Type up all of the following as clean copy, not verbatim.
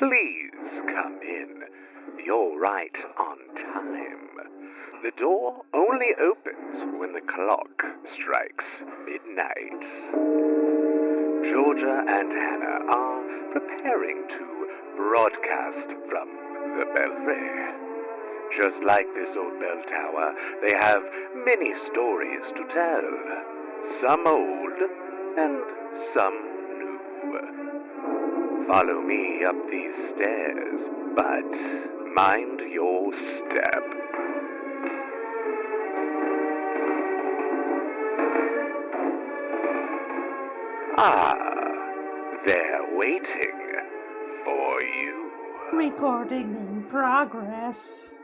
Please come in. You're right on time. The door only opens when the clock strikes midnight. Georgia and Hannah are preparing to broadcast from the belfry. Just like this old bell tower, they have many stories to tell. Some old and some new. Follow me up these stairs, but mind your step. Ah, they're waiting for you. Recording in progress.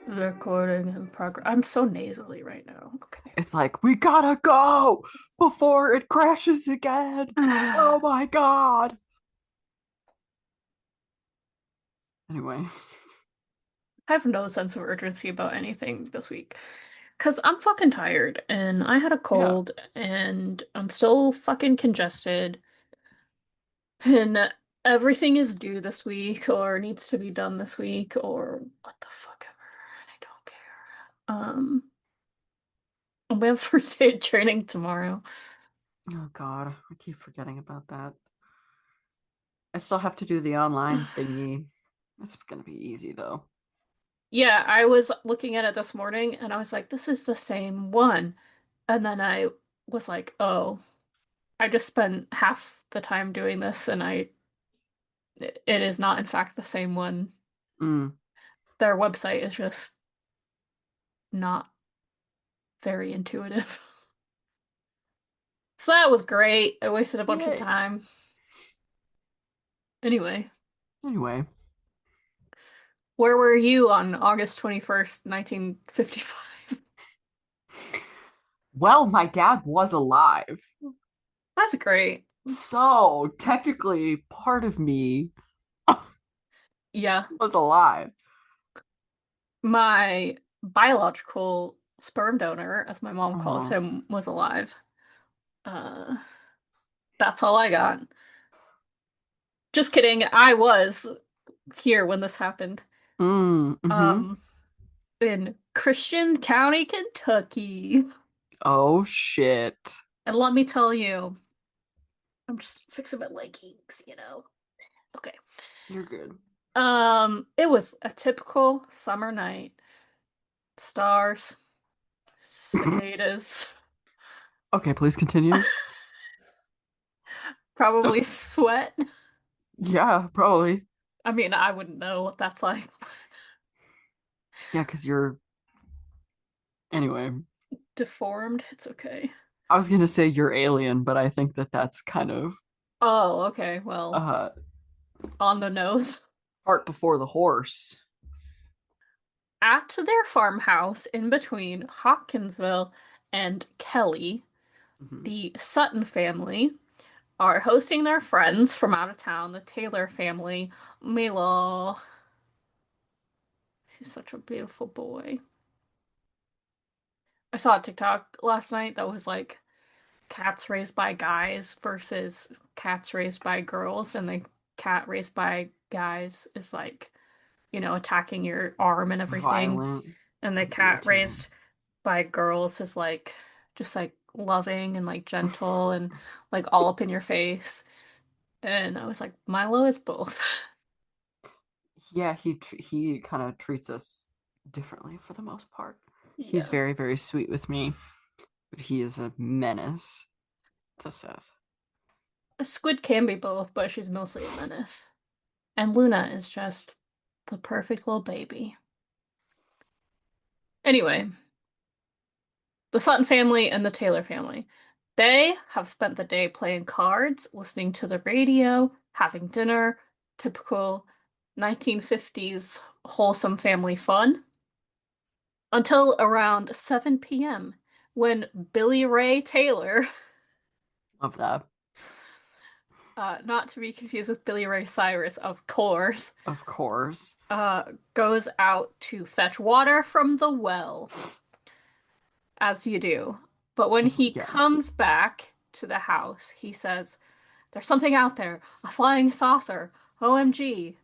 Recording in progress. I'm so nasally right now. Okay. It's like, we gotta go before it crashes again. Oh my god. Anyway. I have no sense of urgency about anything this week. Because I'm fucking tired and I had a cold and I'm still fucking congested. And everything is due this week or needs to be done this week or what the fuck ever. And I don't care. We have first aid training tomorrow. Oh god, I keep forgetting about that. I still have to do the online thingy. It's gonna be easy though. Yeah, I was looking at it this morning and I was like, this is the same one. And then I was like, oh, I just spent half the time doing this and it is not in fact the same one. Their website is just not very intuitive. So that was great. I wasted a bunch of time. Anyway. Where were you on August 21st, 1955? Well, my dad was alive. That's great. So, technically, part of me was alive. My biological sperm donor, as my mom calls him, was alive. That's all I got. Just kidding. I was here when this happened. In Christian County, Kentucky. Oh, shit. And let me tell you, I'm just fixing my leggings, you know. Okay. You're good. It was a typical summer night. Stars, cicadas. Okay, please continue. Probably sweat. Yeah, probably. I mean, I wouldn't know what that's like. Yeah, because you're... Anyway. Deformed? It's okay. I was gonna say you're alien, but I think that's kind of... Oh, okay, well... on the nose. Cart before the horse. At their farmhouse in between Hopkinsville and Kelly, the Sutton family are hosting their friends from out of town, the Taylor family. Milo. He's such a beautiful boy. I saw a TikTok last night that was like cats raised by guys versus cats raised by girls, and the cat raised by guys is like, you know, attacking your arm and everything. Violent. And the cat raised by girls is like just like loving and like gentle and like all up in your face. And I was like, Milo is both. Yeah, he kind of treats us differently for the most part. Yeah. He's very, very sweet with me, but he is a menace to Seth. A squid can be both, but she's mostly a menace. And Luna is just the perfect little baby. Anyway, the Sutton family and the Taylor family. They have spent the day playing cards, listening to the radio, having dinner, typical 1950s wholesome family fun, until around 7 p.m. when Billy Ray Taylor... Love that. Not to be confused with Billy Ray Cyrus, of course. Of course. Goes out to fetch water from the well. As you do. But when he comes back to the house, he says, there's something out there. A flying saucer. OMG.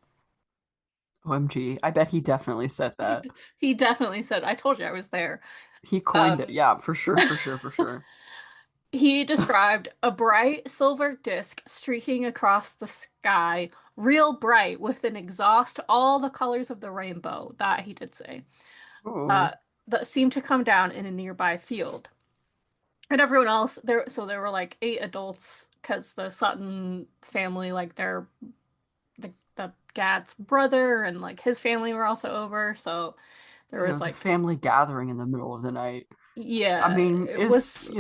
OMG. I bet he definitely said that. He definitely said, I told you I was there. He coined it. Um, Yeah, for sure, for sure, for sure. he described a bright silver disc streaking across the sky, real bright, with an exhaust all the colors of the rainbow. That he did say. Uh, Oh. that seemed to come down in a nearby field. And everyone else there, so there were like 8 adults because the Sutton family, like the Gad's brother and like his family were also over. So there Yeah, it was was a like, family gathering in the middle of the night. I yeah, mean, it it's, was.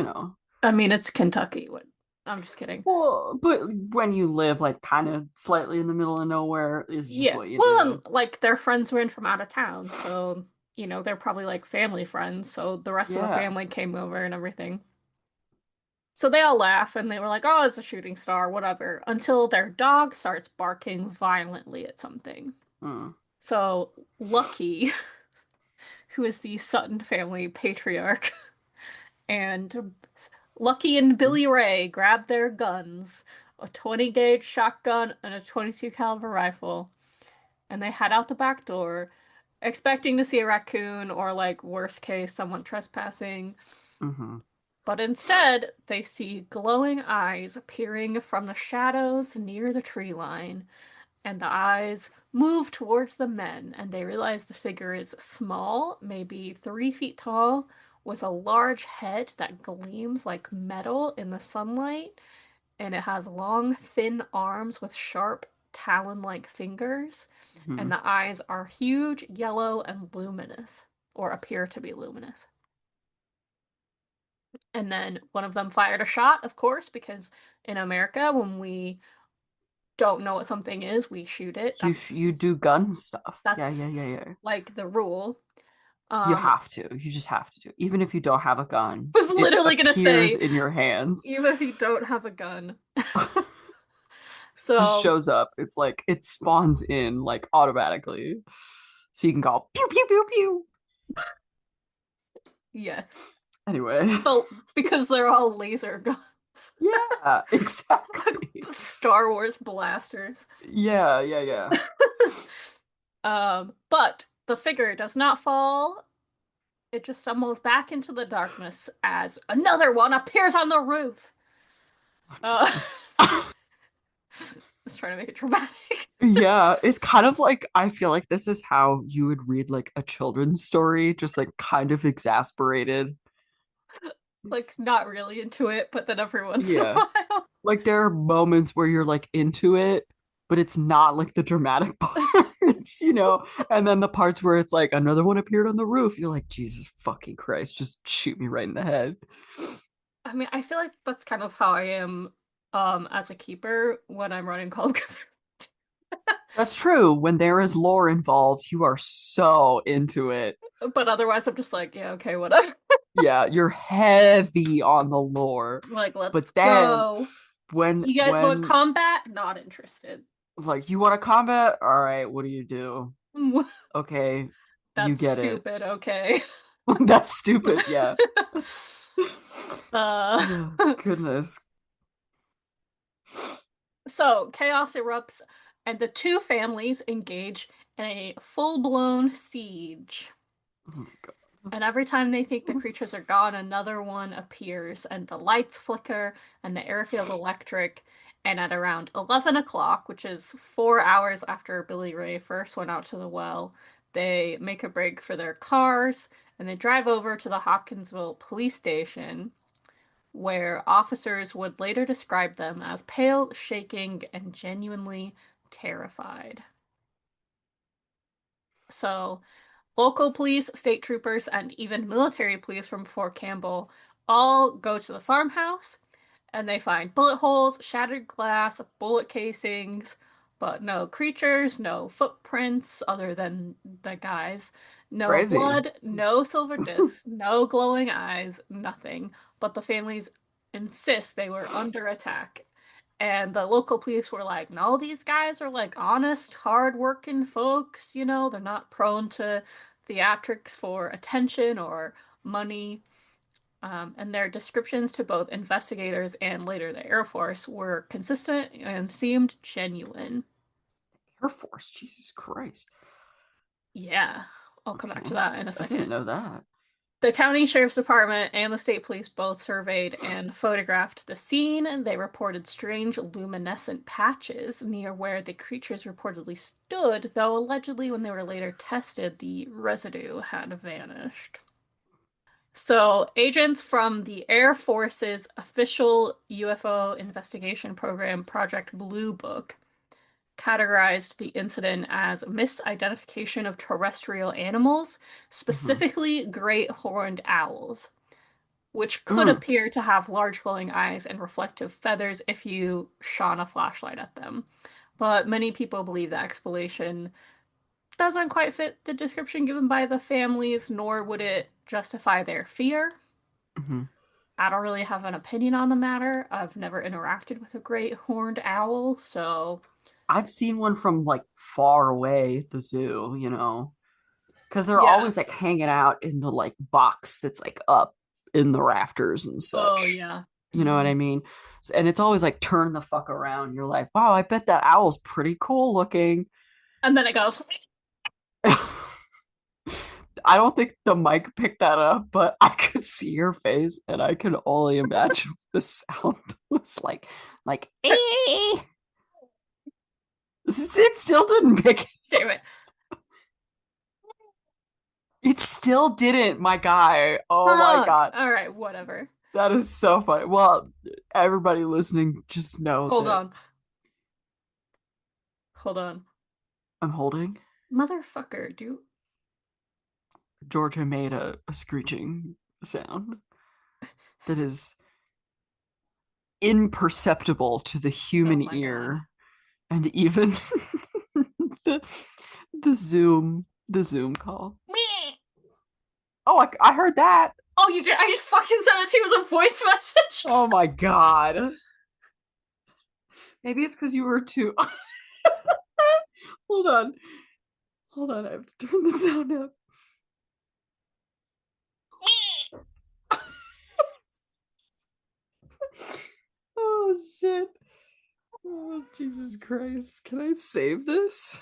I mean, it's Kentucky. What? I'm just kidding. well, but when you live like kind of slightly in the middle of nowhere is just Yeah. what you Well, and do. like their friends were in from out of town, so they're probably like family friends. So the rest of the Yeah. family came over and everything. So they all laugh and they were like, "Oh, it's a shooting star, whatever," until their dog starts barking violently at something. Hmm. So Lucky, who is the Sutton family patriarch, and Lucky and Billy Ray grab their guns, a 20 gauge shotgun and a 22 caliber rifle, and they head out the back door, expecting to see a raccoon or like worst case someone trespassing. Mm-hmm. But instead, they see glowing eyes peering from the shadows near the tree line, and the eyes move towards the men, and they realize the figure is small, maybe 3 feet tall, with a large head that gleams like metal in the sunlight, and it has long, thin arms with sharp, talon-like fingers, Mm-hmm. and the eyes are huge, yellow, and luminous, or appear to be luminous. And then one of them fired a shot, of course, because in America, when we don't know what something is, we shoot it. You That's do gun stuff. Yeah, yeah, that's yeah, yeah. like the rule. You Um, have to. You just have to do. Even if you don't have a gun, was it literally gonna appears say, in your hands. even if you don't have a gun. Just So, shows up. It's like it spawns in like automatically. So you can go pew pew pew pew. yes. Anyway. So, because they're all laser guns. Yeah, exactly. Star Wars blasters. Yeah, yeah, yeah. But the figure does not fall. It just stumbles back into the darkness as another one appears on the roof. Uh, just trying to make it dramatic. Yeah, it's kind of like I feel like this is how you would read like a children's story, just like kind of exasperated. Like, not really into it, but then every once in a Yeah. while. Like there are moments where you're like into it, but it's not like the dramatic parts, and then the parts where it's like another one appeared on the roof, you're like, Jesus fucking Christ, just shoot me right in the head. I mean, I feel like that's kind of how I am as a keeper when I'm running Call of Cthulhu. That's true. When there is lore involved, you are so into it. But otherwise, I'm just like, yeah, okay, whatever. Yeah, you're heavy on the lore. Like, let's But then go. when You guys want when combat? Not interested. like you want to combat? All right, what do you do? Okay, you That's get it. stupid, okay. That's stupid, yeah. uh, Oh, goodness. so chaos erupts, and the two families engage in a full-blown siege. Oh my God. And every time they think the creatures are gone, another one appears, and the lights flicker, and the air feels electric. And at around 11 o'clock, which is 4 hours after Billy Ray first went out to the well, they make a break for their cars, and they drive over to the Hopkinsville police station, where officers would later describe them as pale, shaking, and genuinely terrified. So, local police, state troopers, and even military police from Fort Campbell all go to the farmhouse and they find bullet holes, shattered glass, bullet casings, but no creatures, no footprints other than the guys, no Crazy. blood, no silver discs, no glowing eyes, nothing. But the families insist they were under attack. And the local police were like, no, these guys are like honest, hard-working folks, they're not prone to theatrics for attention or money. And their descriptions to both investigators and later the Air Force were consistent and seemed genuine. Air Force, Jesus Christ. Yeah, I'll come back to Okay. that in a I didn't second. know that. The county sheriff's department and the state police both surveyed and photographed the scene, and they reported strange luminescent patches near where the creatures reportedly stood, though allegedly when they were later tested, the residue had vanished. So, agents from the Air Force's official UFO investigation program, Project Blue Book, categorized the incident as misidentification of terrestrial animals, Hmm. specifically great horned owls, which could Mm. appear to have large glowing eyes and reflective feathers if you shone a flashlight at them. But many people believe the explanation doesn't quite fit the description given by the families, nor would it justify their fear. Hmm. I don't really have an opinion on the matter. I've never interacted with a great horned owl, so I've seen one from like far away at the zoo, because they're yeah. always like hanging out in the like box that's like up in the rafters and Oh, such. yeah. You know what I mean? And it's always like turn the fuck around. You're like, wow, I bet that owl's pretty cool looking. And then it goes, I don't think the mic picked that up, but I could see your face, and I can only imagine what the sound was like, eh. It still didn't pick it. damn it. It still didn't, my guy. Oh my Fuck. god. All right, whatever. That is so funny. Well, everybody listening, just know Hold that on. Hold on. I'm holding. Motherfucker, dude. Georgia made a screeching sound that is imperceptible to the Oh human my God. ear, and even the the Zoom call. Meh. Oh, I heard that. Oh, you just, I just fucking sent it to you as a voice message. Oh my god. Maybe it's because you were too. Hold on. Hold on. I have to turn the sound up. Oh shit. Oh Jesus Christ. Can I save this?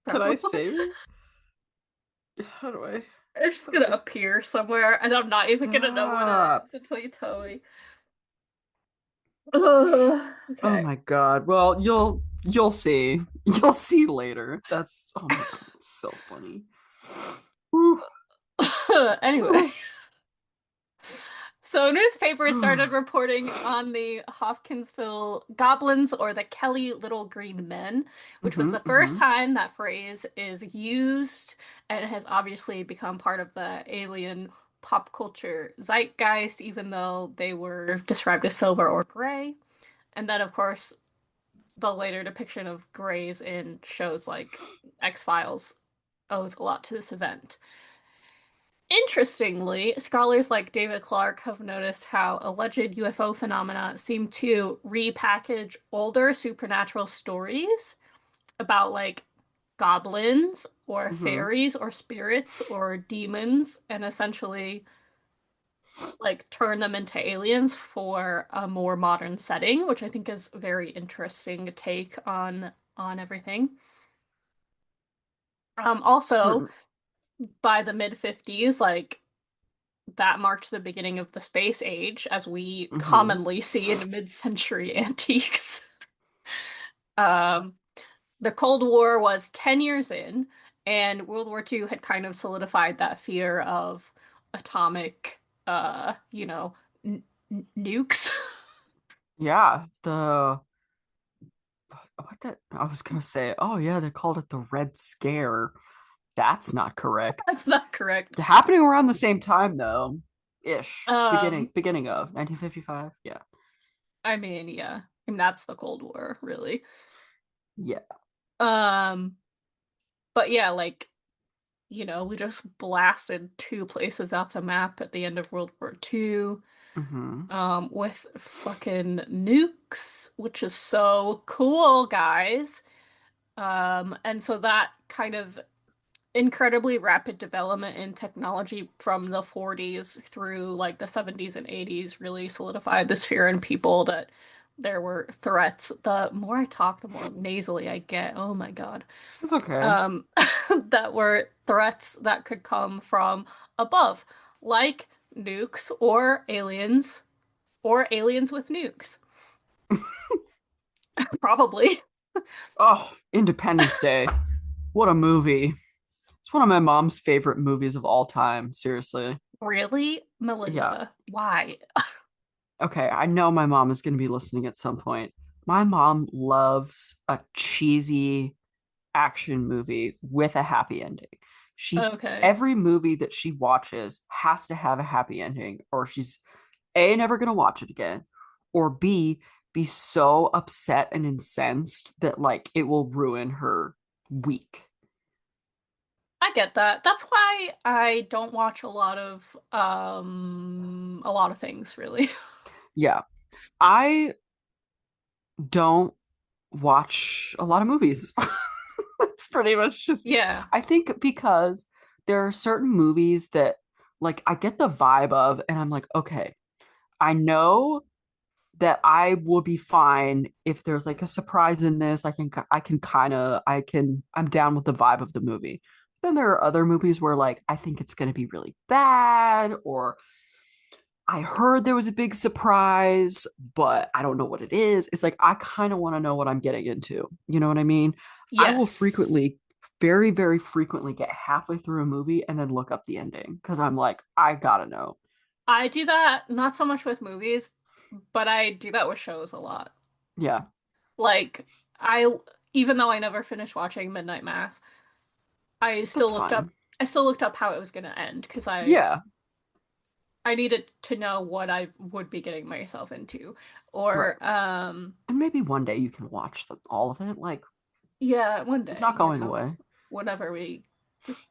Can I save it? How do I? It's just How do gonna I? appear somewhere, and I'm not even gonna know what it Stop. is until you tell me. Ugh, Oh okay. my god. Well, you'll see. You'll see later. That's oh my god, that's so funny. Whew. Anyway. So newspapers started reporting on the Hopkinsville Goblins or the Kelly Little Green Men, which was Mm-hmm, the first mm-hmm. time that phrase is used and has obviously become part of the alien pop culture zeitgeist, even though they were described as silver or gray. And then, of course, the later depiction of grays in shows like X-Files owes a lot to this event. Interestingly, scholars like David Clark have noticed how alleged UFO phenomena seem to repackage older supernatural stories about like goblins or Mm-hmm. fairies or spirits or demons and essentially like turn them into aliens for a more modern setting, which I think is a very interesting take on everything. Also, by the mid 50s, like that marked the beginning of the space age, as we Mm-hmm. commonly see in mid-century antiques. Um, the Cold War was 10 years in, and World War II had kind of solidified that fear of atomic, you know, nukes. Yeah, the what that I was gonna say, oh yeah, they called it the Red Scare. That's not correct. That's not correct. Happening around the same time though, ish. Beginning Um, beginning of 1955. Yeah. I mean, yeah, and that's the Cold War, really. Yeah. Um, but yeah, like we just blasted two places off the map at the end of World War II, Mm-hmm. with fucking nukes, which is so cool, guys. And so that kind of incredibly rapid development in technology from the 40s through like the 70s and 80s really solidified this fear in people that there were threats. The more I talk, the more nasally I get. Oh my God. It's okay. Um, that were threats that could come from above, like nukes or aliens with nukes. Probably. Oh, Independence Day. What a movie. It's one of my mom's favorite movies of all time, seriously. Really? Yeah. Melinda, why? Okay, I know my mom is going to be listening at some point. My mom loves a cheesy action movie with a happy ending. She Okay. every movie that she watches has to have a happy ending, or she's A, never gonna watch it again, or B, be so upset and incensed that like it will ruin her week. I get that. That's why I don't watch a lot of things really. Yeah. I don't watch a lot of movies. It's pretty much just, Yeah. I think because there are certain movies that like I get the vibe of, and I'm like, okay, I know that I will be fine if there's like a surprise in this. I'm down with the vibe of the movie. Then there are other movies where like I think it's going to be really bad, or I heard there was a big surprise, but I don't know what it is. It's like I kind of want to know what I'm getting into. You know what I mean? I will Yes. frequently, very, very frequently get halfway through a movie and then look up the ending because I'm like, I gotta know. I do that not so much with movies, but I do that with shows a lot. Yeah, Like I even though I never finished watching Midnight Mass, I still that's looked up fine. I still looked up how it was going to end because Yeah, I needed to know what I would be getting myself into. right. Or And maybe one day you can watch all of it. Like, yeah, one it's day, not going away. whenever we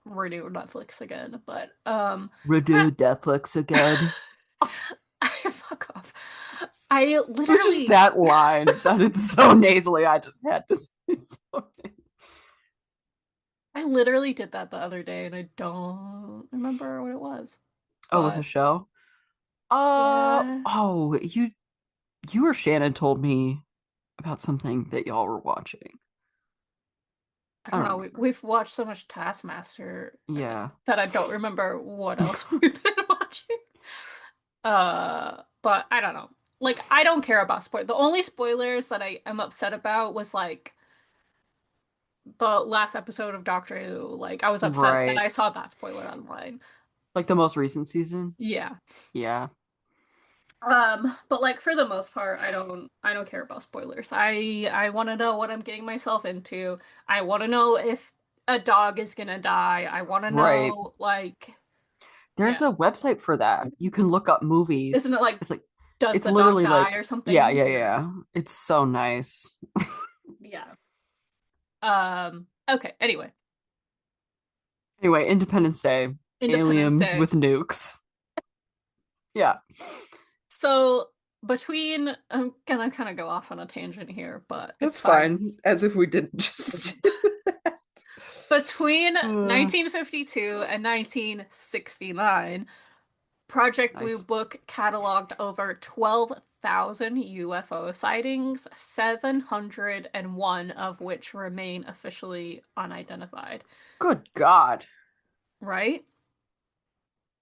renew Netflix again. But I, Renew Netflix again. I fuck off. I It was just literally that line sounded so nasally. I just had to say something. I literally did that the other day and I don't remember what it was. Oh, with a But show? yeah, Oh, you or Shannon told me about something that y'all were watching. I I don't don't know. remember. We've watched so much Taskmaster Yeah. that I don't remember what else we've been watching. But I don't know. Like, I don't care about spoil. The only spoilers that I am upset about was like the last episode of Doctor Who. Like, I was upset that Right. I saw that spoiler online. Like the most recent season? Yeah. Yeah. But like for the most part, I don't care about spoilers. I want to know what I'm getting myself into. I want to know if a dog is gonna die. I want to Right. know like There's yeah. a website for that. You can look up movies. Isn't it like It's like does it's the dog literally die like, or yeah, something? yeah, Yeah. yeah. It's so nice. Yeah. Okay, anyway. Anyway, Independence Day, Independence aliens Day. with nukes. Yeah, So between I'm gonna kind of go off on a tangent here, but it's that's fine. fine. As if we didn't just. Between Uh, 1952 and 1969, Project Blue nice. Book cataloged over 12,000 UFO sightings, 701 of which remain officially unidentified. Good God. Right?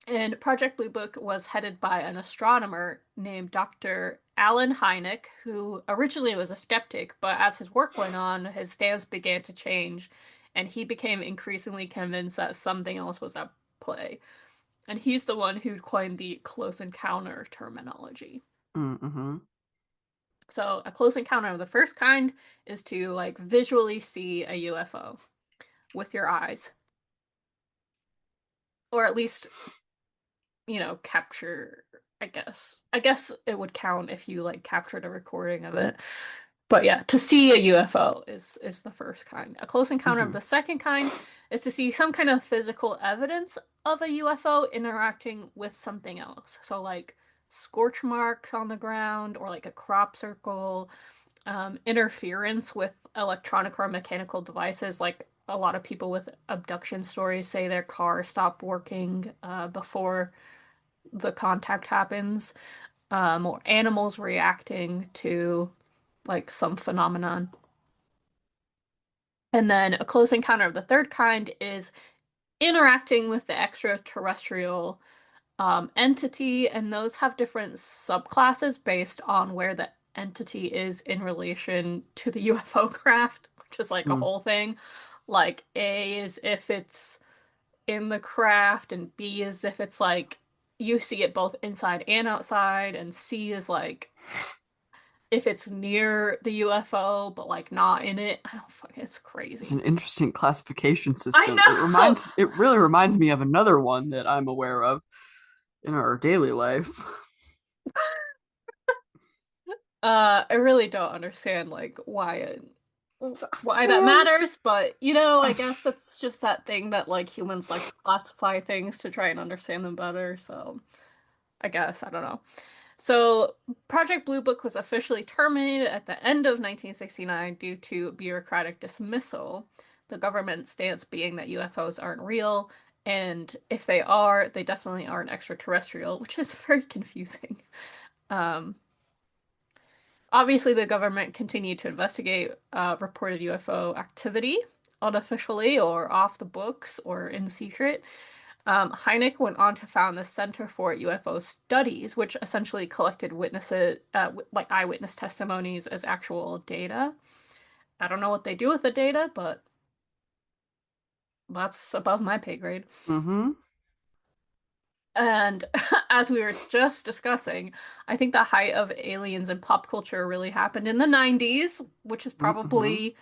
And Project Blue Book was headed by an astronomer named Dr. Alan Hynek, who originally was a skeptic, but as his work went on, his stance began to change, and he became increasingly convinced that something else was at play. And he's the one who coined the close encounter terminology. Mm-hmm. So, a close encounter of the first kind is to like visually see a UFO with your eyes, or at least capture, I guess. I guess it would count if you like captured a recording of it. But yeah, to see a UFO is the first kind. A close encounter of Mm-hmm. the second kind is to see some kind of physical evidence of a UFO interacting with something else. So like scorch marks on the ground or like a crop circle, interference with electronic or mechanical devices like a lot of people with abduction stories say their car stopped working before the contact happens. or animals reacting to like some phenomenon. And then a close encounter of the third kind is interacting with the extraterrestrial entity, and those have different subclasses based on where the entity is in relation to the UFO craft, which is like a Mm. whole thing. Like A is if it's in the craft, and B is if it's like you see it both inside and outside, and C is like if it's near the UFO but like not in it. I don't fuck, it's It's crazy. an interesting classification I system. know. It really reminds me of another one that I'm aware of in our daily life. I really don't understand like why that matters, but you know, I guess it's just that thing that like humans like to classify things to try and understand them better, so I guess I don't know. So, Project Blue Book was officially terminated at the end of 1969 due to bureaucratic dismissal. The government stance being that UFOs aren't real, and if they are, they definitely aren't extraterrestrial, which is very confusing. Um, Obviously, the government continued to investigate reported UFO activity unofficially or off the books or in secret. Hynek went on to found the Center for UFO Studies, which essentially collected witnesses, like eyewitness testimonies as actual data. I don't know what they do with the data, but that's above my pay grade. Mm-hmm. And as we were just discussing, I think the height of aliens in pop culture really happened in the 90s, which is Mm-hmm. probably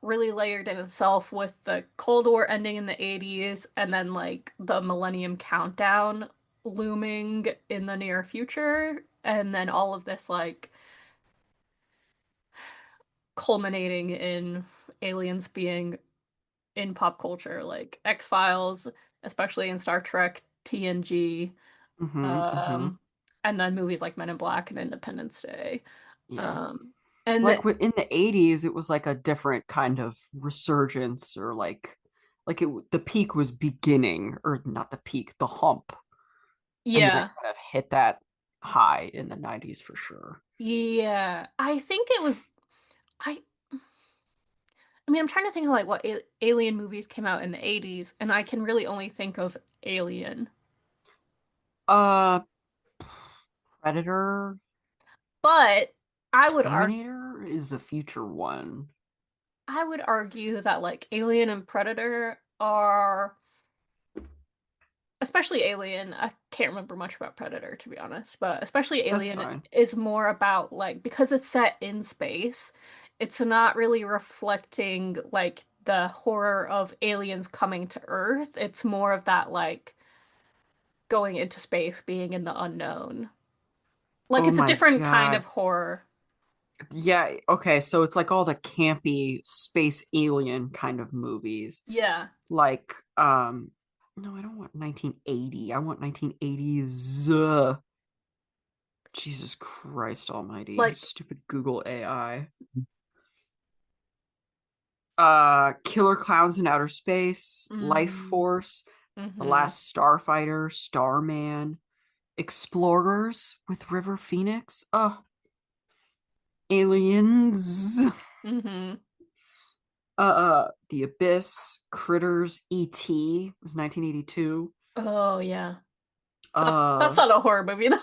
really layered in itself with the Cold War ending in the 80s and then like the Millennium Countdown looming in the near future, and then all of this like culminating in aliens being in pop culture, like X-Files, especially in Star Trek, TNG. Mm-hmm. Mm-hmm. Um, and then movies like Men in Black and Independence Day. Yeah. Um, and Like in the 80s, it was like a different kind of resurgence, or the peak was beginning, or not the peak, the hump. And then it yeah, kind of hit that high in the 90s for sure. yeah, I think it was. I, I mean, I'm trying to think of like what alien movies came out in the 80s, and I can really only think of Alien. Uh, Predator, But I would argue, Terminator is a future one. I would argue that like Alien and Predator are especially Alien, I can't remember much about Predator to be honest, but especially That's Alien fine. is more about like because it's set in space, it's not really reflecting like the horror of aliens coming to Earth. It's more of that like going into space, being in the unknown. Like Oh it's a my different kind of God. horror. Yeah, okay, so it's like all the campy space alien kind of movies. Yeah. Like, no, I don't want 1980. I want 1980s. Jesus Christ Almighty. Like Stupid Google AI. Killer Clowns in Outer Space, Life mm, Force, The mm-hmm, Last Starfighter, Starman, Explorers with River Phoenix. Aliens. mm-hmm. The Abyss, Critters, E.T. was 1982. Oh yeah. That's Uh, not a horror movie though.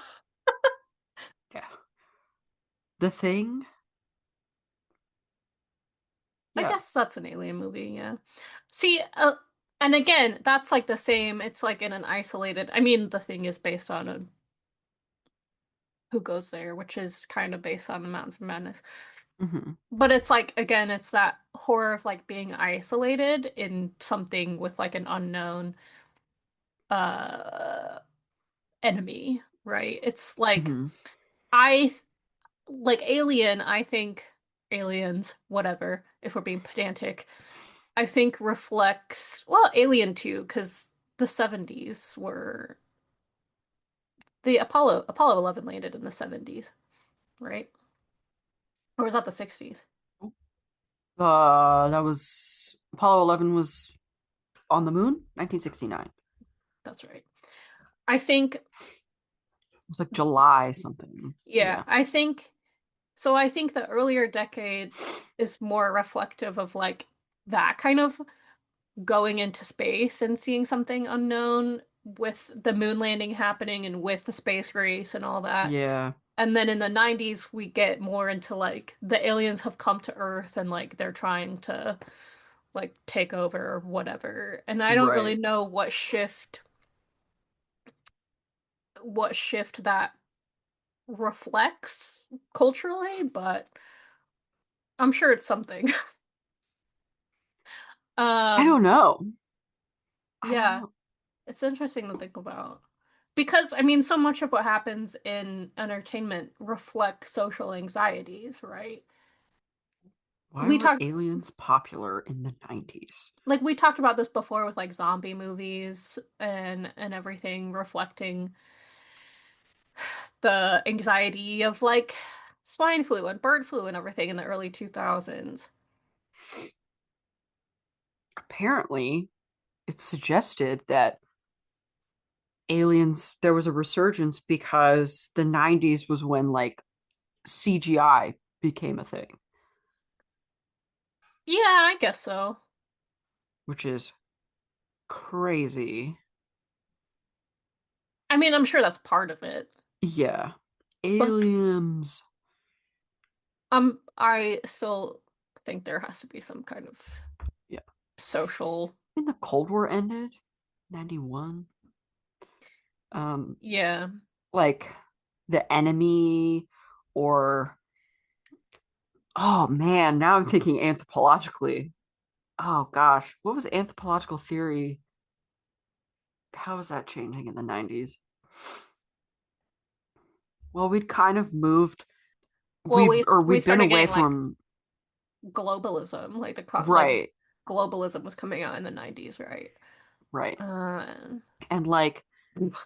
yeah. The Thing. I Yeah. guess that's an alien movie, yeah. See, and again, that's like the same. It's like in an isolated. I mean, the thing is based on a Who Goes There, which is kind of based on the Mountains of Madness. Hmm. But it's like again, it's that horror of like being isolated in something with like an unknown uh enemy, right? It's like Hmm. I like Alien. I think Aliens, whatever. If we're being pedantic, I think reflects, well, Alien too, because the 70s were the Apollo 11 landed in the 70s, right? Or was that the 60s? That was Apollo 11 was on the moon, 1969. That's right. I think was like July something. Yeah, I think the earlier decades is more reflective of like that kind of going into space and seeing something unknown with the moon landing happening and with the space race and all that. Yeah. And then in the 90s we get more into like the aliens have come to Earth and like they're trying to like take over or whatever. And I don't really Right. know what shift that reflects culturally, but I'm sure it's something. I don't Um, know. I don't yeah, know. it's interesting to think about. Because, I mean, so much of what happens in entertainment reflects social anxieties, right? Why We were talked aliens popular in the 90s? we talked about this before with like zombie movies and everything reflecting the anxiety of like swine flu and bird flu and everything in the early 2000s. Apparently, it's suggested that aliens, there was a resurgence because the 90s was when like CGI became a thing, Yeah, I guess so. which is crazy. I mean, I'm sure that's part of it. Yeah. But Aliens. I still think there has to be some kind of Yeah. social. When the Cold War ended, 91. Um, Yeah. like the enemy or oh man, now I'm thinking anthropologically. Oh gosh, what was anthropological theory? How was that changing in the 90s? Well, we'd kind of moved Well, we we'd been started away getting like from globalism, like like right, globalism was coming out in the 90s, right? right. Uh, And like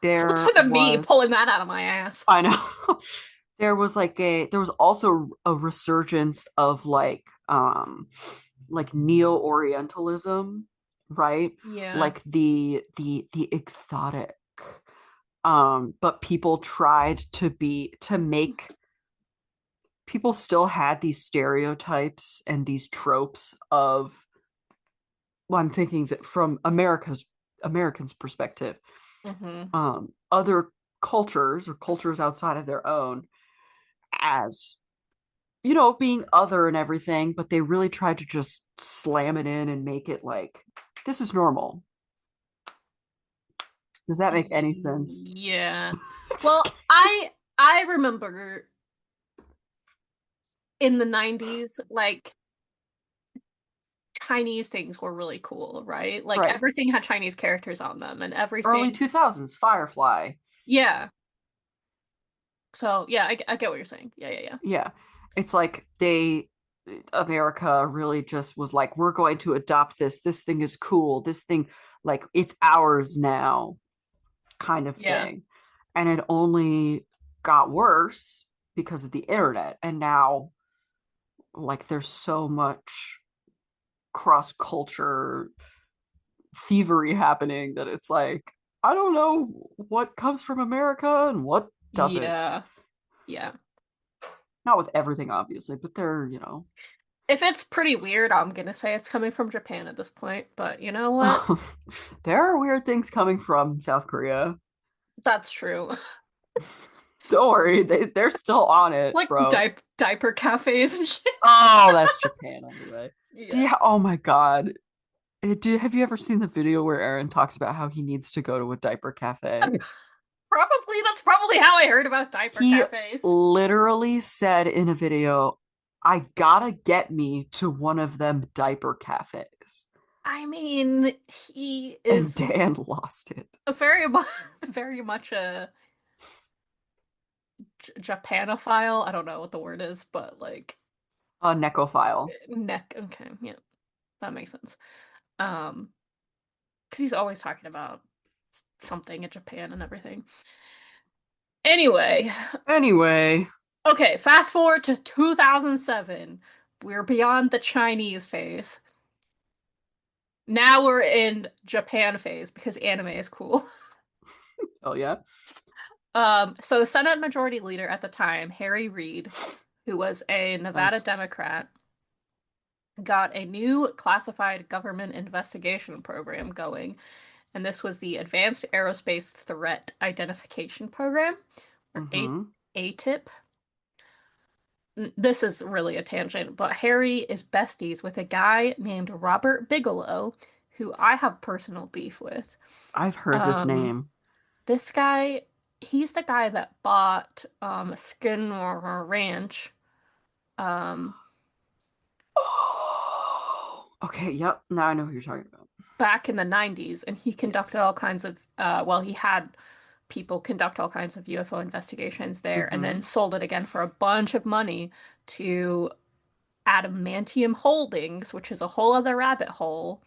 there listen to me was pulling that out of my ass. I know there was also a resurgence of like neo-orientalism, right? Yeah. Like the exotic. But people tried to make people still had these stereotypes and these tropes of well, I'm thinking that from Americans' perspective, Hmm. other cultures or cultures outside of their own as being other and everything, but they really tried to just slam it in and make it like this is normal. Does that make any sense? Yeah. Well, I remember in the 90s, like Chinese things were really cool, right? Like Right. everything had Chinese characters on them and Early everything. 2000s, Firefly. Yeah. So, yeah, I get what you're saying. Yeah, yeah, yeah. Yeah. It's like America really just was like, we're going to adopt this. This thing is cool. This thing, like, it's ours now, kind of Yeah. thing. And it only got worse because of the internet. And now, like, there's so much cross culture thievery happening that it's like, I don't know what comes from America and what doesn't. Yeah. Yeah. Not with everything, obviously, but they're. If it's pretty weird, I'm gonna say it's coming from Japan at this point, but you know what? There are weird things coming from South Korea. That's true. Don't worry, they're still on it, Like bro. diaper cafes and shit. Oh, that's Japan anyway. Yeah. Oh my god. Have you ever seen the video where Aaron talks about how he needs to go to a diaper cafe? That's probably how I heard about diaper He cafes. literally said in a video, I gotta get me to one of them diaper cafes. I mean, he And is Dan lost it. a very much a Japanophile. I don't know what the word is, but like A necophile. neck. Okay, yeah, that makes sense. Um, because he's always talking about something in Japan and everything. Anyway, Anyway, okay, fast forward to 2007. We're beyond the Chinese phase. Now we're in Japan phase because anime is cool. oh yeah. So the Senate Majority Leader at the time, Harry Reid, who was a Nevada Nice. Democrat, got a new classified government investigation program going, and this was the Advanced Aerospace Threat Identification Program, or Mm-hmm. ATIP. This is really a tangent, but Harry is besties with a guy named Robert Bigelow, who I have personal beef with. I've heard this Um, name. this guy, he's the guy that bought Skinner Ranch um, Oh. Okay, yep. Now I know who you're talking about. back in the 90s, and he conducted Yes. all kinds of, well, he had people conduct all kinds of UFO investigations there, and then Mm-hmm. sold it again for a bunch of money to Adamantium Holdings, which is a whole other rabbit hole.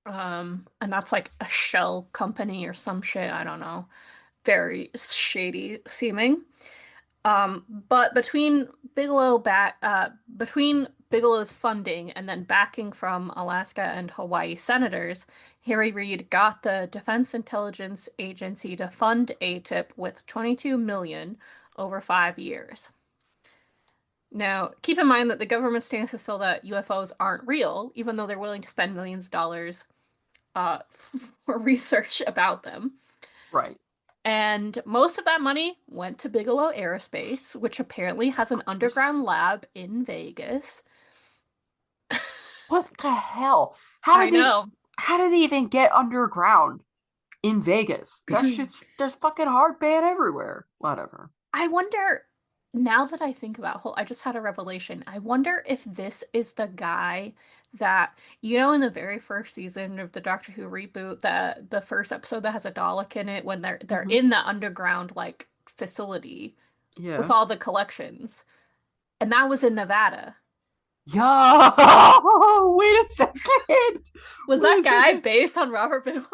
And that's like a shell company or some shit, I don't know. Very shady seeming. But between Bigelow's funding and then backing from Alaska and Hawaii senators, Harry Reid got the Defense Intelligence Agency to fund ATIP with 22 million over 5 years. Now, keep in mind that the government stance is still that UFOs aren't real, even though they're willing to spend millions of dollars for research about them. Right. And most of that money went to Bigelow Aerospace, which apparently has an Of course. underground lab in Vegas. What the hell? I know. How did they even get underground in Vegas? That shit's there's fucking hard band everywhere. Whatever. I wonder, now that I think about whole, I just had a revelation. I wonder if this is the guy that, in the very first season of the Doctor Who reboot, the first episode that has a Dalek in it when they're Mm-hmm. in the underground like facility with Yeah. all the collections. And that was in Nevada. Yo, wait a second. Was Wait that a guy second. based on Robert Bigelow?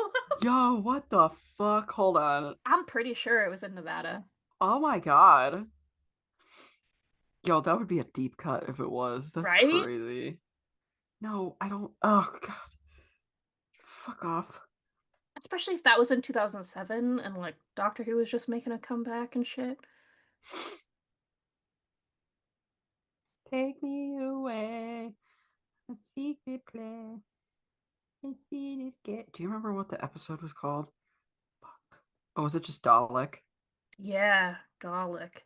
Yo, what the fuck? Hold on. I'm pretty sure it was in Nevada. Oh my god. Yo, that would be a deep cut if it was. That's Right? crazy. No, I don't. Oh god. Fuck off. Especially if that was in 2007 and like Doctor Who was just making a comeback and shit. Take me away. A secret place. Do you remember what the episode was called? Fuck. Oh, was it just Dalek? Yeah, Dalek.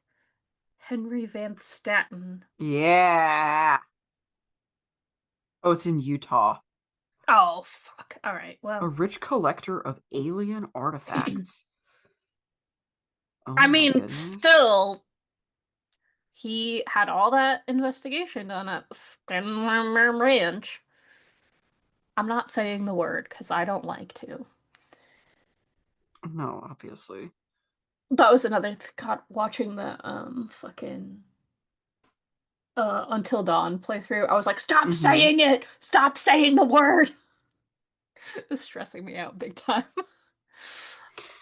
Henry Van Staten. Yeah. Oh, it's in Utah. Oh, fuck. All right. A Well, rich collector of alien artifacts. Oh I my mean, goodness. still, he had all that investigation done at Skinner Ranch. I'm not saying the word because I don't like to. No, obviously. That was another God, watching the fucking Until Dawn playthrough. I was like, stop Mm-hmm. saying it! Stop saying the word! It's stressing me out big time.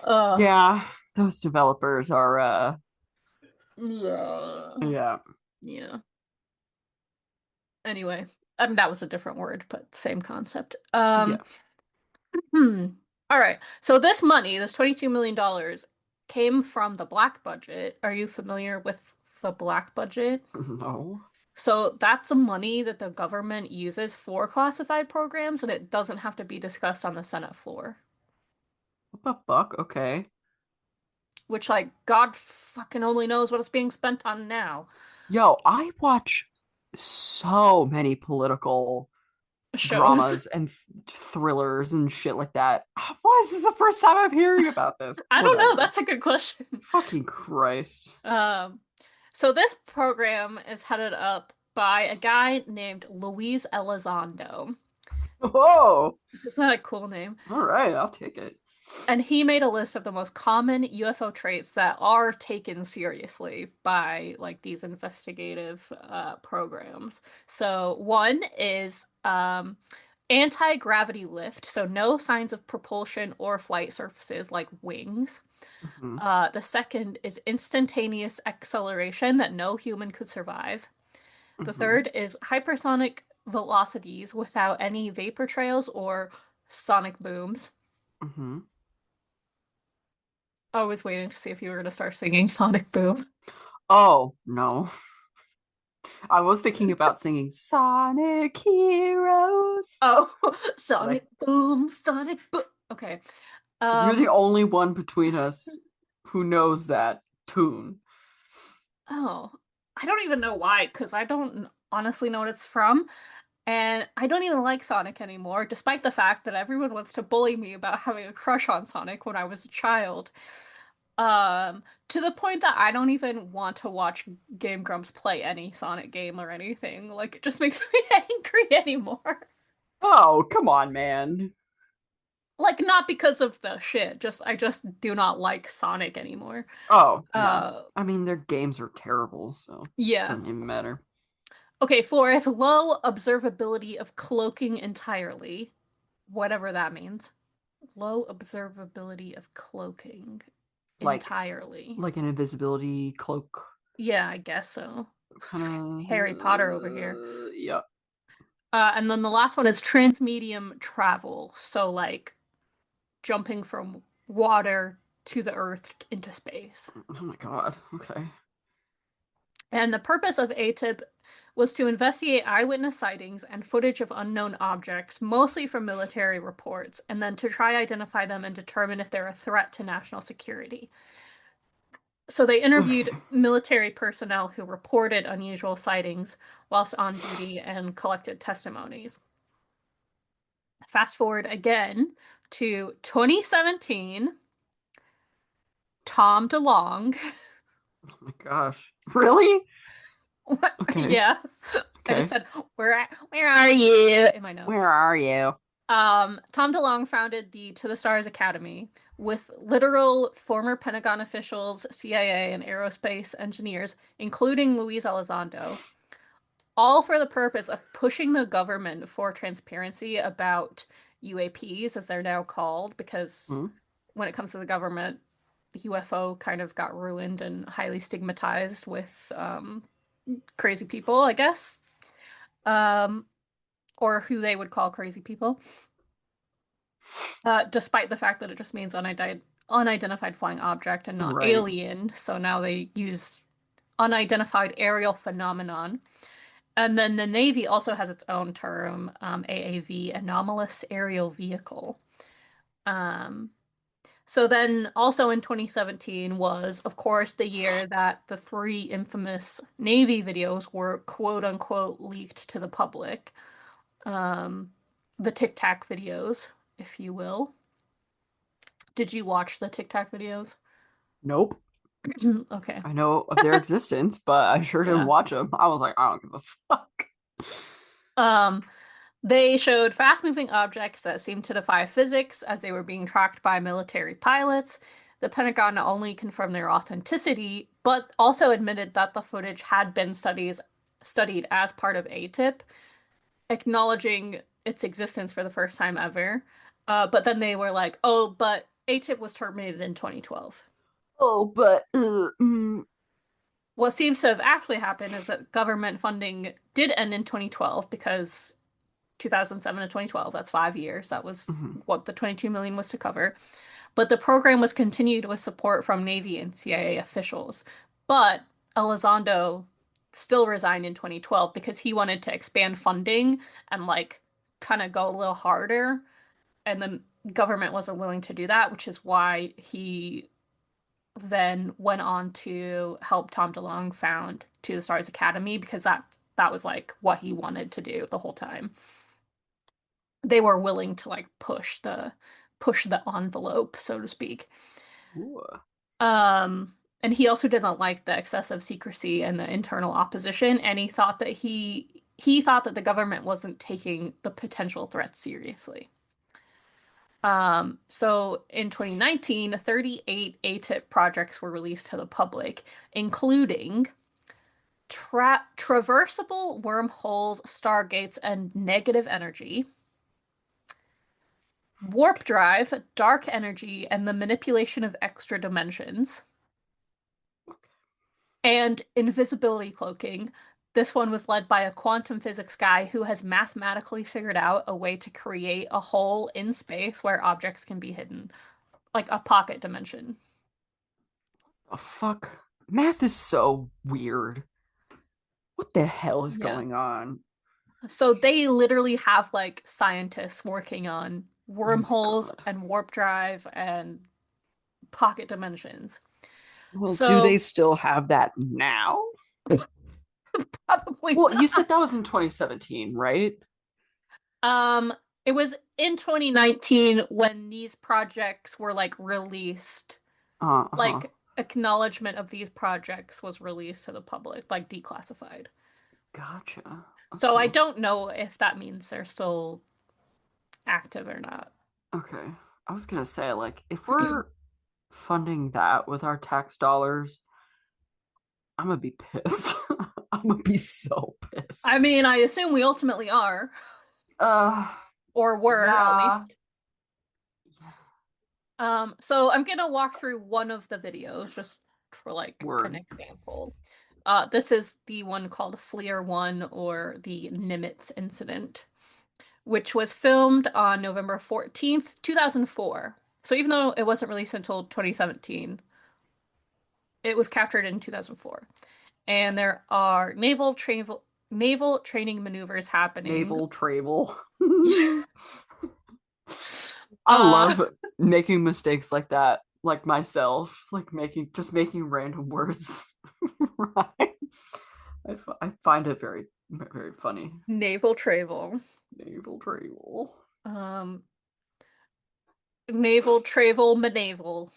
uh Yeah, those developers are yeah. yeah. Yeah. Anyway, I mean that was a different word, but same concept. Yeah. Hmm. All right. So this money, this $22 million, came from the black budget. Are you familiar with the black budget? No. So that's a money that the government uses for classified programs, and it doesn't have to be discussed on the Senate floor. What the fuck? Okay. Which, like, God fucking only knows what it's being spent on now. Yo, I watch so many political Shows. dramas and thrillers and shit like that. Why is this the first time I'm hearing about this? I don't know. Whatever. That's a good question. Fucking Christ. Um, so this program is headed up by a guy named Luis Elizondo. Whoa. Isn't that a cool name? All right, I'll take it. And he made a list of the most common UFO traits that are taken seriously by like these investigative programs. So one is anti-gravity lift, so no signs of propulsion or flight surfaces like wings. Mm-hmm. The second is instantaneous acceleration that no human could survive. The Mm-hmm. third is hypersonic velocities without any vapor trails or sonic booms. Mm-hmm. I was waiting to see if you were going to start singing Sonic Boom. Oh, no. I was thinking about singing Sonic Heroes. Oh, Like, Sonic Boom, Sonic Boom. Okay. you're the Um, only one between us who knows that tune. oh, I don't even know why, because I don't honestly know what it's from. And I don't even like Sonic anymore, despite the fact that everyone wants to bully me about having a crush on Sonic when I was a child. To the point that I don't even want to watch Game Grumps play any Sonic game or anything. Like, it just makes me angry anymore. Oh, come on, man. Like, not because of the shit, just I just do not like Sonic anymore. Oh, yeah. Uh, I mean, their games are terrible, so it yeah. doesn't even matter. Okay, fourth, low observability of cloaking entirely, whatever that means. Low observability of cloaking Like, entirely. like an invisibility cloak Yeah, I guess so. kind Harry Potter over here. of. Yeah. And then the last one is transmedium travel. So, like, jumping from water to the earth into space. Oh my god. Okay. And the purpose of ATIP was to investigate eyewitness sightings and footage of unknown objects, mostly from military reports, and then to try identify them and determine if they're a threat to national security. So they interviewed Okay. military personnel who reported unusual sightings whilst on duty and collected testimonies. Fast forward again to 2017, Tom DeLonge. Oh my gosh. Really? Okay. Yeah, I just Okay. said, where are you in my Where notes. are you? Tom DeLonge founded the To the Stars Academy with literal former Pentagon officials, CIA, and aerospace engineers, including Luis Elizondo, all for the purpose of pushing the government for transparency about UAPs, as they're now called, because Hmm? when it comes to the government, the UFO kind of got ruined and highly stigmatized with crazy people, I guess, um, or who they would call crazy people, despite the fact that it just means unidentified flying object and not Right. alien. So now they use unidentified aerial phenomenon. And then the Navy also has its own term, AAV, anomalous aerial vehicle. Um, so then also in 2017 was, of course, the year that the three infamous Navy videos were quote unquote leaked to the public. Um, the Tic Tac videos, if you will. Did you watch the Tic Tac videos? Nope. Okay. I know of their existence, but I sure didn't Yeah. watch them. I was like, I don't give a fuck. Um, they showed fast-moving objects that seemed to defy physics as they were being tracked by military pilots. The Pentagon not only confirmed their authenticity, but also admitted that the footage had been studied as part of ATIP, acknowledging its existence for the first time ever. But then they were like, "Oh, but ATIP was terminated in 2012." Oh, but What seems to have actually happened is that government funding did end in 2012 because 2007 to 2012, that's 5 years. That was mhm. what the 22 million was to cover. But the program was continued with support from Navy and CIA officials. But Elizondo still resigned in 2012 because he wanted to expand funding and like kind of go a little harder. And the government wasn't willing to do that, which is why he then went on to help Tom DeLonge found To the Stars Academy because that was like what he wanted to do the whole time. They were willing to like push the envelope, so to speak. Ooh. And he also didn't like the excessive secrecy and the internal opposition, and he thought that the government wasn't taking the potential threats seriously. So in 2019, 38 ATIP projects were released to the public, including traversable wormholes, stargates, and negative energy, warp drive, dark energy, and the manipulation of extra dimensions, and invisibility cloaking. This one was led by a quantum physics guy who has mathematically figured out a way to create a hole in space where objects can be hidden, like a pocket dimension. Oh, fuck. Math is so weird. What the hell is Yeah. going on? So they literally have like scientists working on Oh my wormholes god. and warp drive and pocket dimensions. Well, do they So still have that now? probably Well, you not. said that was in 2017, right? Um, it was in 2019 when these projects were like released. Uh-huh. Like acknowledgement of these projects was released to the public, like declassified. Gotcha. So I Okay. don't know if that means they're still active or not. Okay. I was gonna say, like, if we're funding that with our tax dollars, I'm gonna be pissed. I'm gonna be so I pissed. mean, I assume we ultimately are, Uh, or were at yeah. least. So I'm gonna walk through one of the videos just for like an Word. example. This is the one called Fleer 1 or the Nimitz incident, which was filmed on November 14th, 2004. So even though it wasn't released until 2017, it was captured in 2004. And there are naval training maneuvers happening. Naval travel. I Uh love making mistakes like that, like myself, like making random words. Right. I find it very, very funny. naval travel. Naval travel. Um naval travel manaval.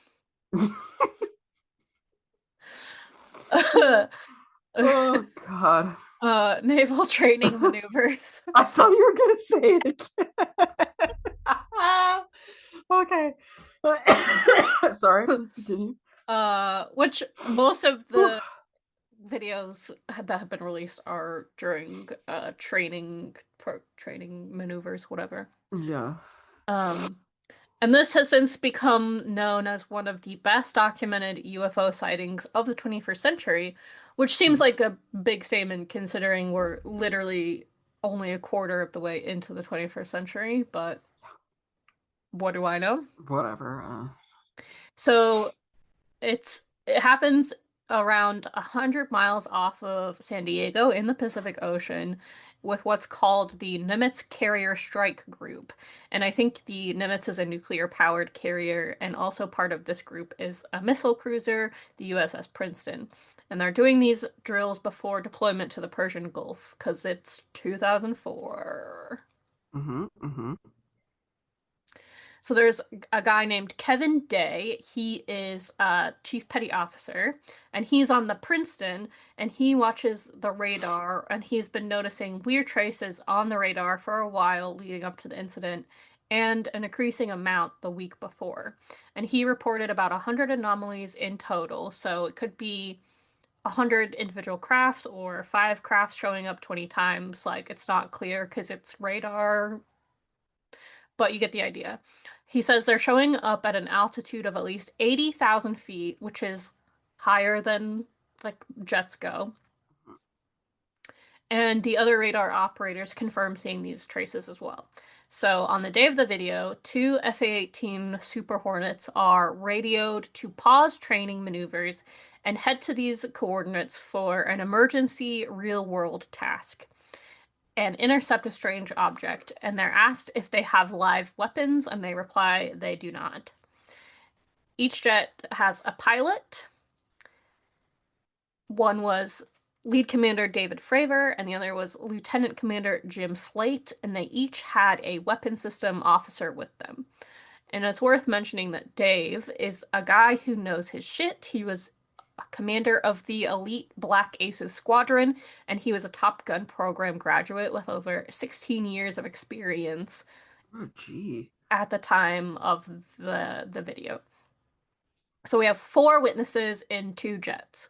Oh God. Naval training I maneuvers. thought you were gonna say it again. Okay. Sorry, please continue. Which most of the videos that have been released are during training maneuvers, whatever. Yeah. Um, and this has since become known as one of the best documented UFO sightings of the 21st century, which seems like a big statement considering we're literally only a quarter of the way into the 21st century, but what do I know? Whatever. So it happens around 100 miles off of San Diego in the Pacific Ocean with what's called the Nimitz Carrier Strike Group. And I think the Nimitz is a nuclear-powered carrier, and also part of this group is a missile cruiser, the USS Princeton. And they're doing these drills before deployment to the Persian Gulf because it's 2004. Mm-hmm. Mm-hmm. So there's a guy named Kevin Day. He is a chief petty officer, and he's on the Princeton, and he watches the radar, and he's been noticing weird traces on the radar for a while leading up to the incident, and an increasing amount the week before. And he reported about 100 anomalies in total, so it could be 100 individual crafts or 5 crafts showing up 20 times. Like, it's not clear because it's radar, but you get the idea. He says they're showing up at an altitude of at least 80,000 feet, which is higher than like jets go. And the other radar operators confirm seeing these traces as well. So on the day of the video, 2 FA-18 Super Hornets are radioed to pause training maneuvers and head to these coordinates for an emergency real-world task and intercept a strange object, and they're asked if they have live weapons, and they reply they do not. Each jet has a pilot. One was Lead Commander David Fravor, and the other was Lieutenant Commander Jim Slate, and they each had a weapon system officer with them. And it's worth mentioning that Dave is a guy who knows his shit. He was a commander of the elite Black Aces Squadron, and he was a Top Gun program graduate with over 16 years of experience Oh, gee. at the time of the video. So we have 4 witnesses in 2 jets.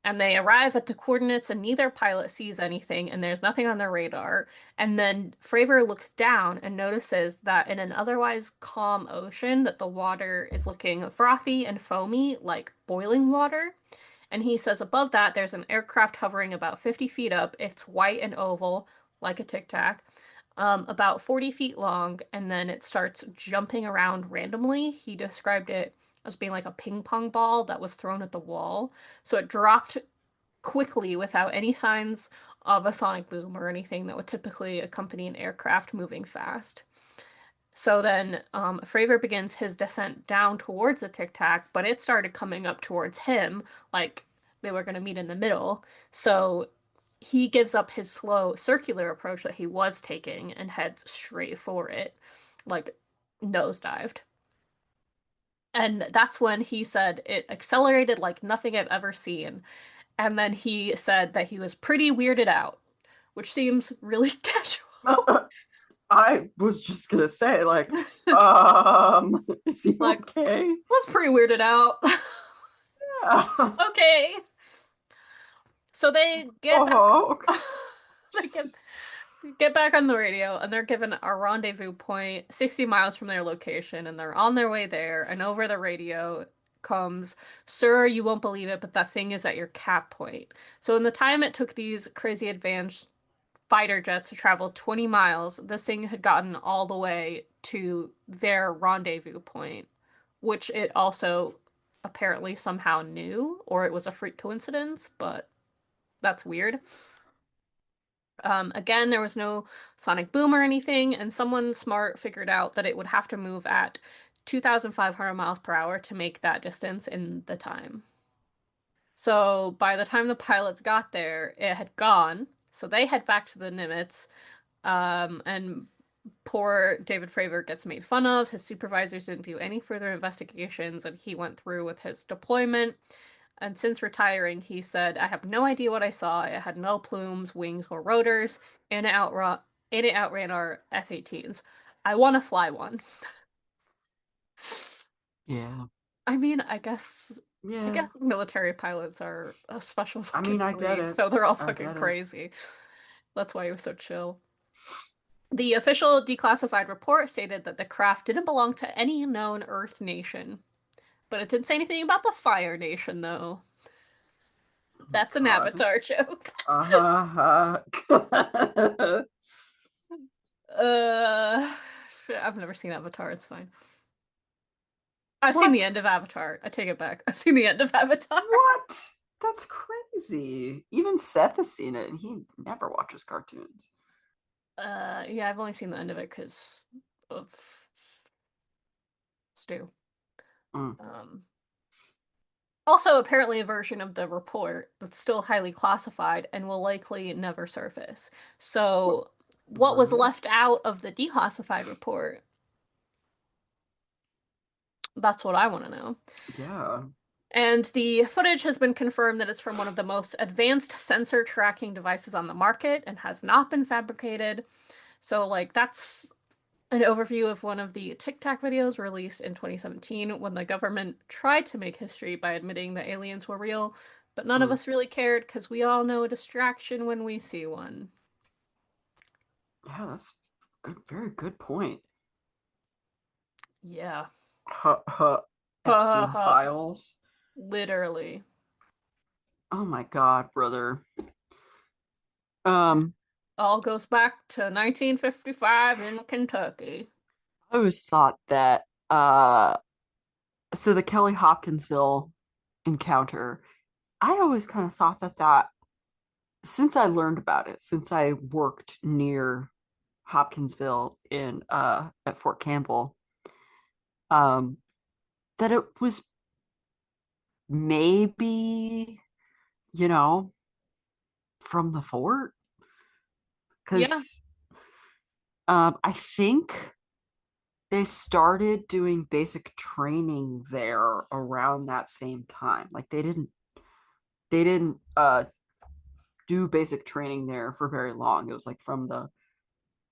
And they arrive at the coordinates, and neither pilot sees anything, and there's nothing on their radar. And then Fravor looks down and notices that in an otherwise calm ocean, that the water is looking frothy and foamy, like boiling water. And he says above that, there's an aircraft hovering about 50 feet up. It's white and oval, like a tic tac, about 40 feet long, and then it starts jumping around randomly. He described it as being like a ping pong ball that was thrown at the wall. So it dropped quickly without any signs of a sonic boom or anything that would typically accompany an aircraft moving fast. So then Fravor begins his descent down towards the Tic Tac, but it started coming up towards him, like they were going to meet in the middle. So he gives up his slow circular approach that he was taking and heads straight for it, like nosedived. And that's when he said it accelerated like nothing I've ever seen. And then he said that he was pretty weirded out, which seems really casual. I was just gonna say, like, is he Like, okay? was pretty weirded out. Yeah. Okay. So they get back. Oh, okay. They get back on the radio and they're given a rendezvous point 60 miles from their location and they're on their way there and over the radio comes, "Sir, you won't believe it, but that thing is at your cap point." So in the time it took these crazy advanced fighter jets to travel 20 miles, this thing had gotten all the way to their rendezvous point, which it also apparently somehow knew, or it was a freak coincidence, but that's weird. Again, there was no sonic boom or anything, and someone smart figured out that it would have to move at 2,500 miles per hour to make that distance in the time. So by the time the pilots got there, it had gone. So they head back to the Nimitz, and poor David Fravor gets made fun of. His supervisors didn't do any further investigations, and he went through with his deployment. And since retiring, he said, "I have no idea what I saw. It had no plumes, wings, or rotors, and it outran our F-18s. I want to fly one." Yeah. I mean, I guess Yeah. military pilots are a special I mean, fucking I get breed, it. so they're all I fucking get it. crazy. That's why he was so chill. The official declassified report stated that the craft didn't belong to any known Earth nation, but it didn't say anything about the Fire Nation, though. That's an God. Avatar joke. Uh-huh. Uh, I've never seen Avatar. It's fine. I've seen the What? end of Avatar. I take it back. I've seen the end of Avatar. What? That's crazy. Even Seth has seen it, and he never watches cartoons. Yeah, I've only seen the end of it because of Stu. Mm. Also, apparently, a version of the report that's still highly classified and will likely never surface. So, what was Really? left out of the declassified report? That's what I want to know. Yeah. And the footage has been confirmed that it's from one of the most advanced sensor tracking devices on the market and has not been fabricated. So, like, that's an overview of one of the Tic Tac videos released in 2017 when the government tried to make history by admitting that aliens were real, but none of us really cared because we all know a distraction when we see one. Yeah, that's good, very good point. Yeah. Epstein files. Literally. Oh my God, brother. All goes back to 1955 in Kentucky. I always thought that so the Kelly Hopkinsville encounter, I always kind of thought that since I learned about it, since I worked near Hopkinsville in at Fort Campbell, um, that it was maybe, you know, from the fort. Yeah. Because I think they started doing basic training there around that same time. Like they didn't do basic training there for very long. It was like from the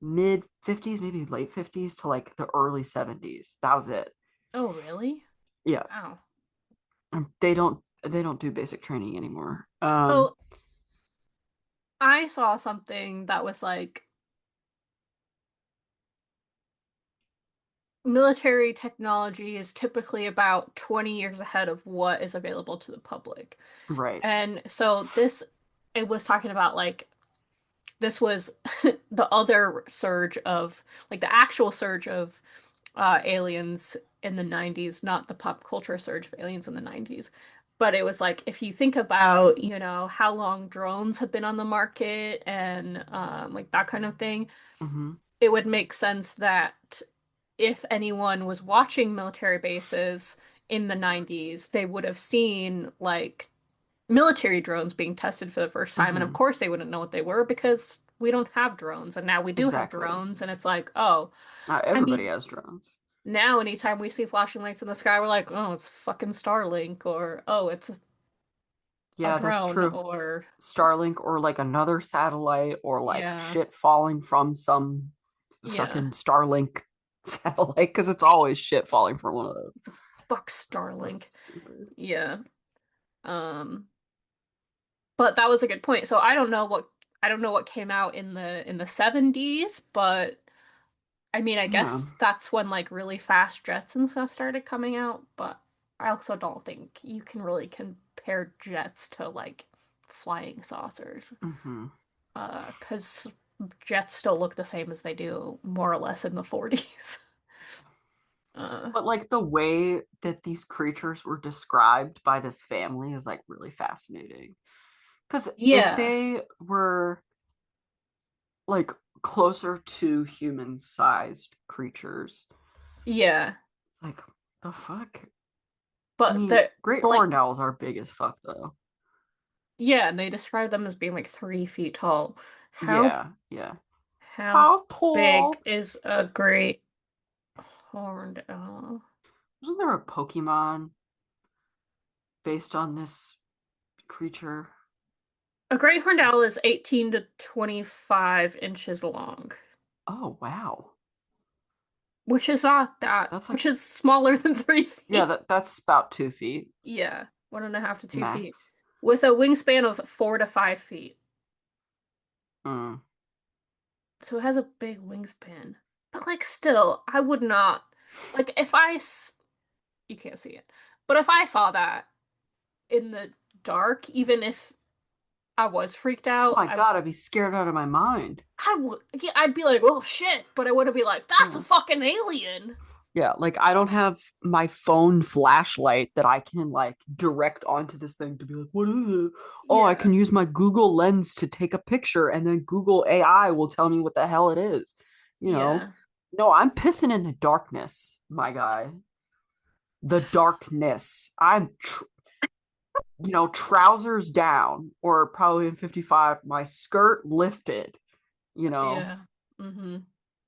mid 50s, maybe late 50s to like the early 70s. That was it. Oh, really? Yeah. Wow. They don't do basic training anymore. So I saw something that was like military technology is typically about 20 years ahead of what is available to the public. Right. And so it was talking about like, this was the other surge of, like the actual surge of aliens in the 90s, not the pop culture surge of aliens in the 90s. But it was like if you think about, how long drones have been on the market and like that kind of thing, Mm-hmm. it would make sense that if anyone was watching military bases in the 90s, they would have seen like military drones being tested for the first time. And of Mm-hmm. course, they wouldn't know what they were because we don't have drones. And now we do have Exactly. drones. And it's like, oh, Not I everybody mean, has drones. now anytime we see flashing lights in the sky, we're like, oh, it's fucking Starlink, or oh, it's a Yeah, that's drone, true. or Starlink or like another satellite or like yeah, shit falling from some yeah. fucking Starlink satellite because it's always shit falling from one of those. It's a fuck So Starlink. stupid. Yeah. Um, but that was a good point. So I don't know what came out in the 70s, but I mean, I Yeah. guess that's when like really fast jets and stuff started coming out, but I also don't think you can really compare jets to like flying saucers. Mm-hmm. 'Cause jets still look the same as they do more or less in the 40s. Uh, But like the way that these creatures were described by this family is like really fascinating. Because if yeah. they were like closer to human sized creatures, Yeah. like the fuck? I But mean, the great horned like owls are big as fuck though. yeah, and they describe them as being like 3 feet tall. How Yeah, yeah. how How big tall? is a great horned owl? Wasn't there a Pokemon based on this creature? A great horned owl is 18 to 25 inches long, Oh wow. which is not that, That's like which is smaller than three yeah, feet. that's about 2 feet Yeah, 1.5 to 2 feet, max. with a wingspan of 4 to 5 feet. Mm. So it has a big wingspan. But like still, I would not like you can't see it. But if I saw that in the dark, even if I was freaked Oh out, my god, I'd be scared out of my mind. I would yeah, I'd be like, "Oh shit," but I wouldn't be like, "That's a Yeah. fucking alien." Yeah, like I don't have my phone flashlight that I can like direct onto this thing to be like, what is it? Oh, I Yeah. can use my Google Lens to take a picture and then Google AI will tell me what the hell it is. You know? Yeah. No, I'm pissing in the darkness, my guy. The darkness. Trousers down or probably in 55, my skirt lifted, you know. Yeah. Mm-hmm.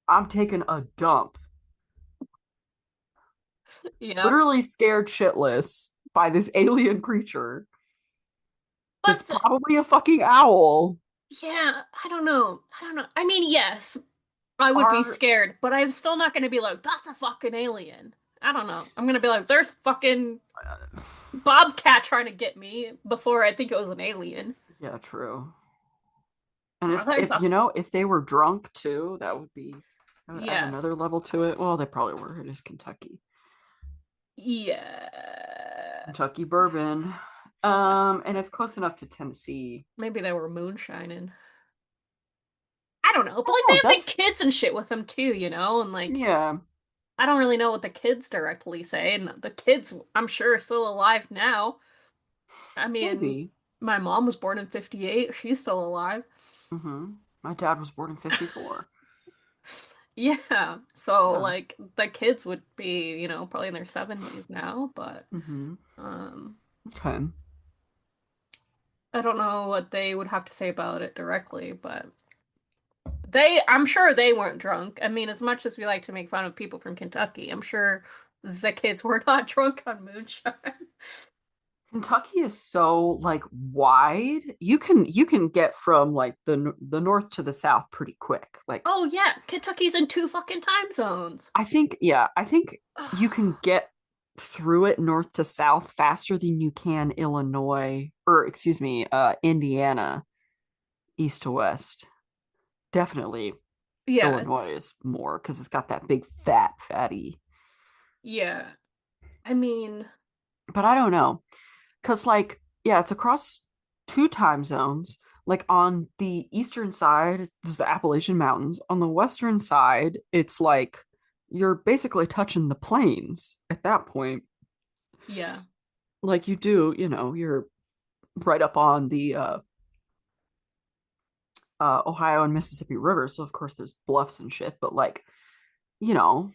I'm taking a dump. Yep. Literally scared shitless by this alien creature that's But probably a fucking owl. yeah, I don't know. I don't know. I mean, yes, I would be Are scared, but I'm still not gonna be like, "That's a fucking alien." I don't know. I'm gonna be like, "There's fucking bobcat trying to get me," before I think it was an alien. yeah, true. And Or if there's if a you know if they were drunk too, that would add yeah. another level to it. Well, they probably were. It is Kentucky. Yeah. Kentucky bourbon. And it's close enough to Tennessee. Maybe they were moonshining. I don't know. But like they Oh, have the that's kids and shit with them too, and like yeah, I don't really know what the kids directly say, and the kids I'm sure are still alive now. I mean, maybe. my mom was born in 58. She's still alive. My dad was born in 54. Yeah. So Yeah. like the kids would be, probably in their 70s now, but Mm-hmm. um Okay. I don't know what they would have to say about it directly, but I'm sure they weren't drunk. I mean, as much as we like to make fun of people from Kentucky, I'm sure the kids were not drunk on moonshine. Kentucky is so like wide. You can get from like the north to the south pretty quick. Like Oh yeah, Kentucky's in two fucking time zones. I think you can get through it north to south faster than you can Illinois or excuse me, Indiana east to west. Definitely Yeah, Illinois is more because it's got that big fatty. yeah. I mean, But I don't know. Because like yeah, it's across two time zones. Like on the eastern side there's the Appalachian Mountains, on the western side it's like you're basically touching the plains at that point. Yeah. Like you do, you're right up on the Ohio and Mississippi River, so of course there's bluffs and shit, but like, you know,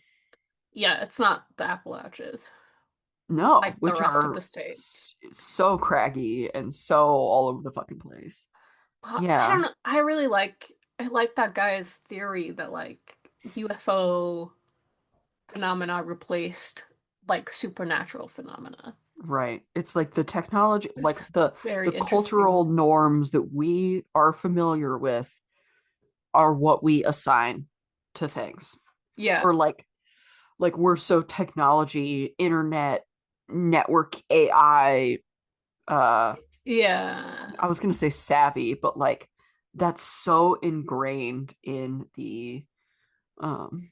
Yeah, it's not the Appalachians no, like the which rest of the are state. so craggy and so all over the fucking place. Well, I Yeah, don't know. I like that guy's theory that like UFO phenomena replaced like supernatural phenomena. right. It's like the technology, like It's the very cultural interesting. norms that we are familiar with are what we assign to things. Yeah. Or like we're so technology, internet, network AI, Yeah. I was gonna say savvy, but like that's so ingrained in the um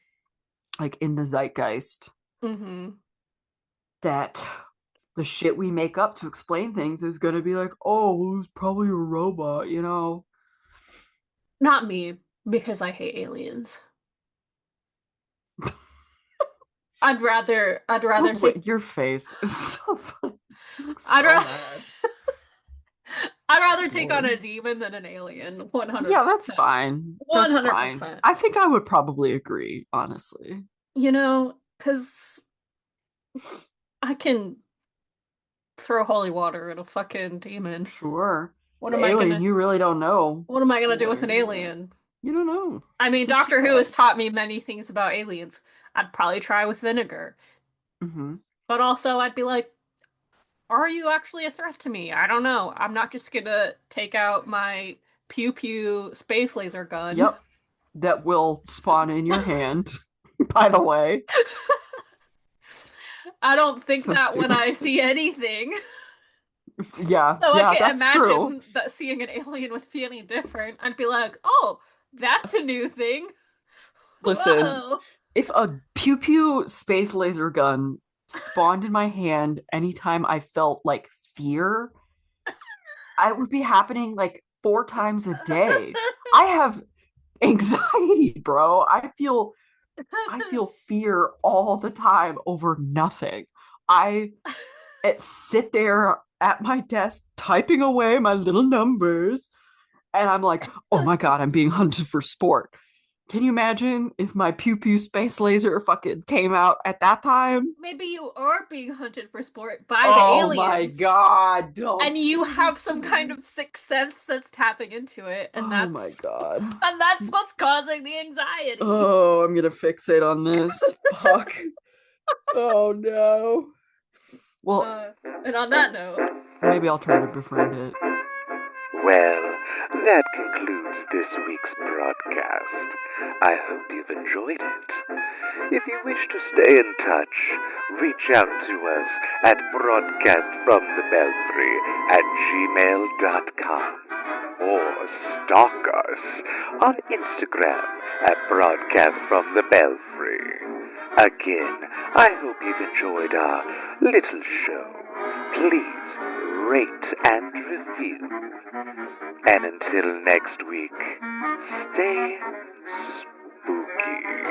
like in the zeitgeist Mm-hmm. that the shit we make up to explain things is gonna be like, oh, it was probably a robot. Not me, because I hate aliens. I'd rather take Your face is so funny. You look I'd so rather mad. I'd rather take on a Lord. demon than an alien. Yeah, that's 100%. fine. That's fine. 100%. I think I would probably agree, honestly. Because I can throw holy water at a fucking demon. Sure. What The am I alien, gonna you really don't know. what am I gonna do What with are an you gonna do? alien? You don't know. I mean, Who's to Doctor Who has say? taught me many things about aliens. I'd probably try with vinegar. Mm-hmm. But also I'd be like, are you actually a threat to me? I don't know. I'm not just gonna take out my Pew Pew space laser gun. Yep. That will spawn in your hand, by the way. I don't think So that when stupid. I see anything. Yeah, So I yeah, can't that's true. imagine that seeing an alien would be any different. I'd be like, oh, that's a new thing. Listen, Whoa. if a pew pew space laser gun spawned in my hand anytime I felt like fear, I would be happening like 4 times a day. I have anxiety, bro. I feel fear all the time over nothing. I sit there at my desk typing away my little numbers, and I'm like, oh my god, I'm being hunted for sport. Can you imagine if my pew pew space laser fucking came out at that time? Maybe you are being hunted for sport by the Oh my aliens. god, don't And you say have this to some kind me. of sixth sense that's tapping into it, and Oh my god. that's what's causing the anxiety. Oh, I'm gonna fixate on this. Fuck. Oh no. Well, And on that note, maybe I'll try to befriend it. Well, that concludes this week's broadcast. I hope you've enjoyed it. If you wish to stay in touch, reach out to us at broadcastfromthebelfry@gmail.com or stalk us on Instagram at broadcastfromthebelfry. Again, I hope you've enjoyed our little show. Please rate and review. And until next week, stay spooky.